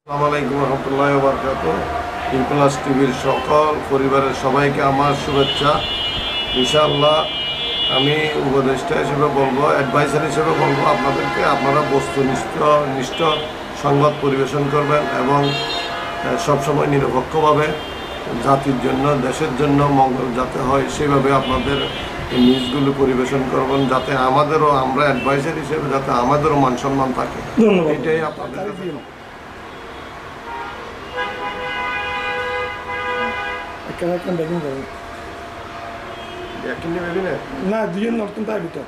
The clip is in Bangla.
আসসালামু আলাইকুম রহমতুল্লাহি ওয়া বারাকাতুহু। ইনকুলাস টিভির সকল পরিবারের সবাইকে আমার শুভেচ্ছা। ইনশাআল্লাহ আমি উপদেষ্টা হিসেবে বলবো, অ্যাডভাইসার হিসেবে বলবো আপনাদেরকে, আপনারা বস্তুনিষ্ঠ সংবাদ পরিবেশন করবেন এবং সবসময় নিরপেক্ষভাবে জাতির জন্য, দেশের জন্য মঙ্গল যাতে হয় সেভাবে আপনাদের এই নিউজগুলো পরিবেশন করবেন, যাতে আমাদেরও, আমরা অ্যাডভাইসার হিসেবে যাতে আমাদেরও মান সম্মান থাকে। ধন্যবাদ। এটাই আপনাদের ব্যাগিং করুন একই নেবেন না, দুজন নর্তন তার ভিতর